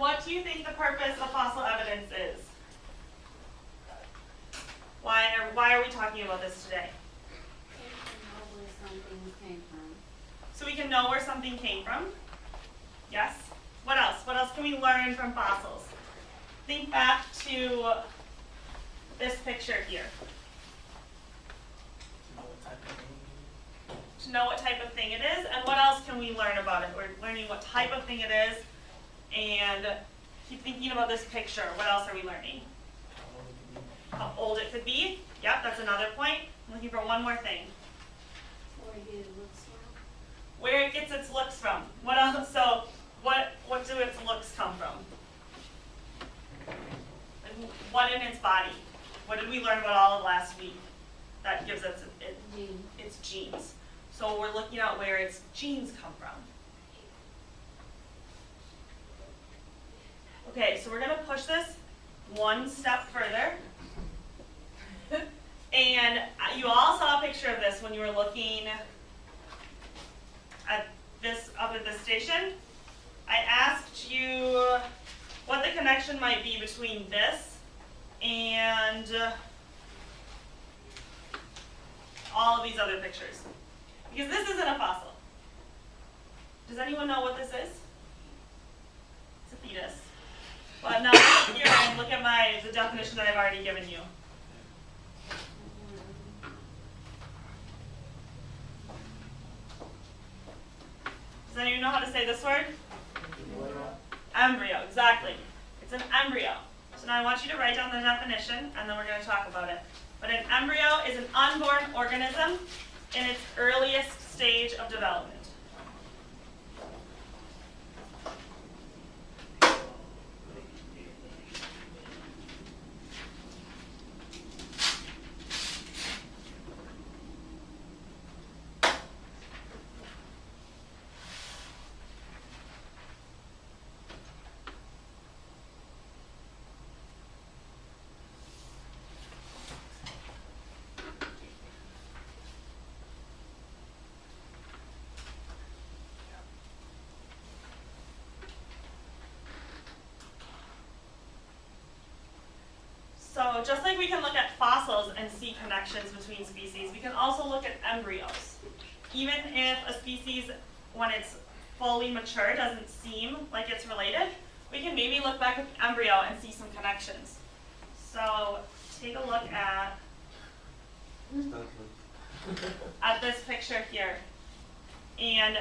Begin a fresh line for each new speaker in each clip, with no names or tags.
what do you think the purpose of fossil evidence is? Why are we talking about this today? So we can know where something came from. Yes? What else? What else can we learn from fossils? Think back to this picture here. To know what type of thing it is, and what else can we learn about it? We're learning what type of thing it is, and keep thinking about this picture. What else are we learning? How old it could be. Yep, that's another point. I'm looking for one more thing. Where it gets its looks from. What else? So, what do its looks come from? What in its body? What did we learn about all of last week? That gives us its genes. So we're looking at where its genes come from. Okay, so we're going to push this one step further. And you all saw a picture of this when you were looking at this up at this station. I asked you what the connection might be between this and all of these other pictures. Because this isn't a fossil. Does anyone know what this is? It's a fetus. But now look here and look at the definition that I've already given you. Does anyone know how to say this word? Embryo, exactly. It's an embryo. So now I want you to write down the definition, and then we're going to talk about it. But an embryo is an unborn organism in its earliest stage of development. So just like we can look at fossils and see connections between species, we can also look at embryos. Even if a species, when it's fully mature, doesn't seem like it's related, we can maybe look back at the embryo and see some connections. So take a look at this picture here. And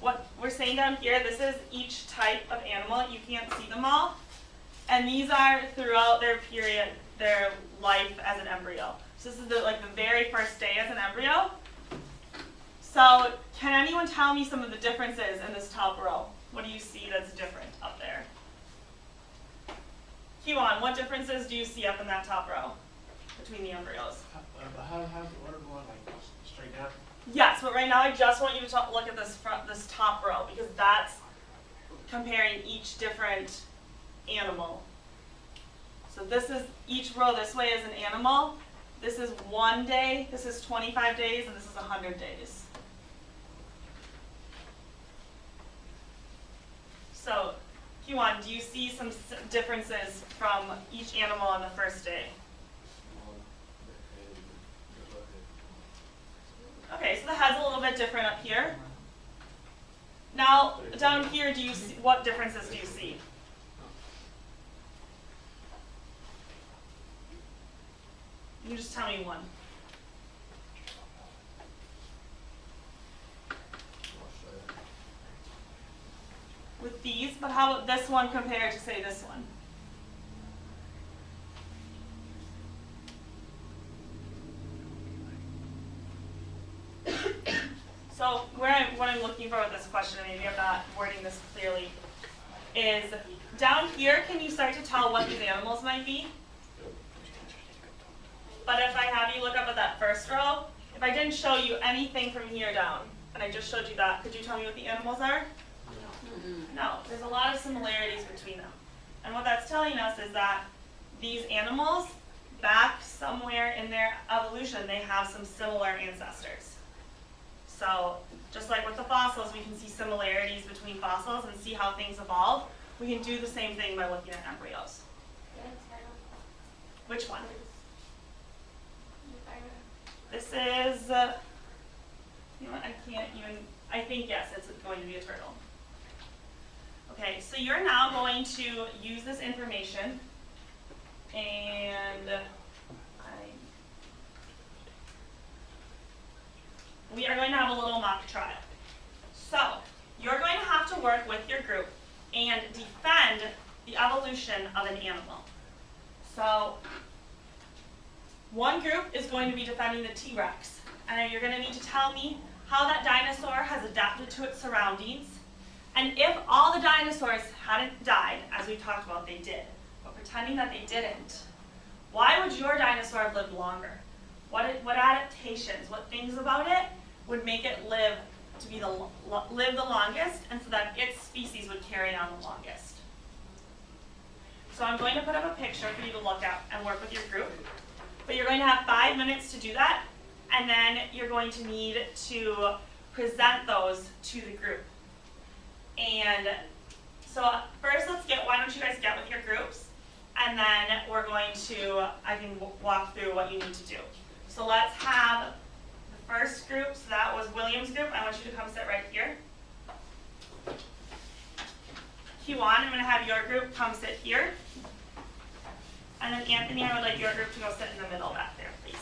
what we're saying down here, this is each type of animal. You can't see them all. And these are throughout their period, their life as an embryo. So this is the very first day as an embryo. So can anyone tell me some of the differences in this top row? What do you see that's different up there? Kiwan, what differences do you see up in that top row between the embryos?
How's the order going, like straight down?
Yes, but right now I just want you to look at this top row, because that's comparing each different animal. So this is each row this way is an animal. This is 1 day, this is 25 days, and this is 100 days. So, Kiwan, do you see some differences from each animal on the first day? Okay, so the head's a little bit different up here. Now, down here, do you see, what differences do you see? You just tell me one. With these, but how about this one compared to, say, this one? So what I'm looking for with this question, maybe I'm not wording this clearly, is down here, can you start to tell what these animals might be? But if I have you look up at that first row, if I didn't show you anything from here down, and I just showed you that, could you tell me what the animals are? No, there's a lot of similarities between them. And what that's telling us is that these animals, back somewhere in their evolution, they have some similar ancestors. So just like with the fossils, we can see similarities between fossils and see how things evolve. We can do the same thing by looking at embryos. Which one? This is, you know what, I can't even, I think yes, it's going to be a turtle. Okay, so you're now going to use this information and we are going to have a little mock trial. So, you're going to have to work with your group and defend the evolution of an animal. So, one group is going to be defending the T-Rex, and you're going to need to tell me how that dinosaur has adapted to its surroundings, and if all the dinosaurs hadn't died, as we talked about, they did, but pretending that they didn't, why would your dinosaur have lived longer? What adaptations, what things about it would make it live the longest, and so that its species would carry on the longest? So I'm going to put up a picture for you to look at and work with your group. But you're going to have 5 minutes to do that, and then you're going to need to present those to the group. And so first why don't you guys get with your groups, and then we're going to, I can walk through what you need to do. So let's have the first group, so that was William's group. I want you to come sit right here. Q1, I'm going to have your group come sit here. And then Anthony, I would like your group to go sit in the middle back there, please.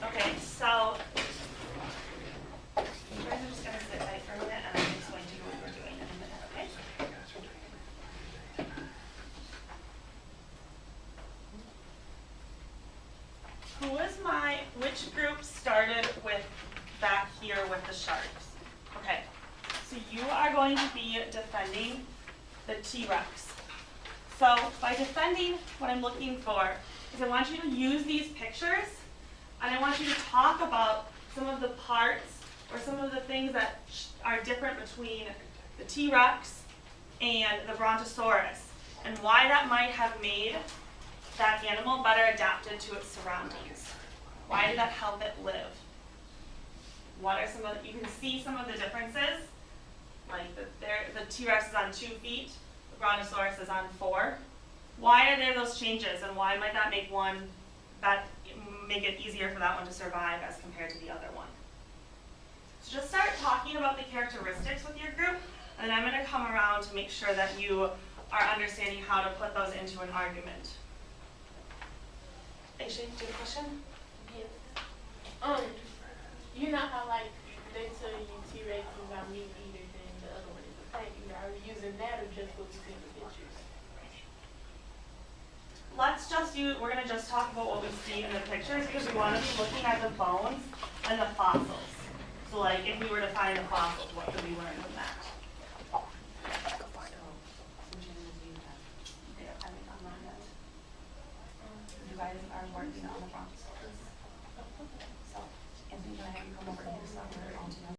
Okay, so you guys are just going to sit tight for a minute, and I'm just going to do what we're doing in a minute, okay? Which group started with back here with the sharks? Okay, so you are going to be defending the T-Rex. So by defending, what I'm looking for is I want you to use these pictures, and I want you to talk about some of the parts or some of the things that are different between the T-Rex and the Brontosaurus, and why that might have made that animal better adapted to its surroundings. Why did that help it live? What are some of the, you can see some of the differences, like the T-Rex is on 2 feet, the Brontosaurus is on 4. Why are there those changes, and why might that make it easier for that one to survive as compared to the other one? So just start talking about the characteristics with your group, and then I'm going to come around to make sure that you are understanding how to put those into an argument. Aisha, do you have a question?
Yes. You know how like they tell you T-Rex is our meat eaters and the other one is a plant eater. Are you using that or just what you see in the pictures?
We're going to just talk about what we see in the pictures, because we want to be looking at the bones and the fossils. So like if we were to find the fossils, what could we learn from that? You guys are working on the Brontosaurus. So Anthony, can I have you come over here so we're all together?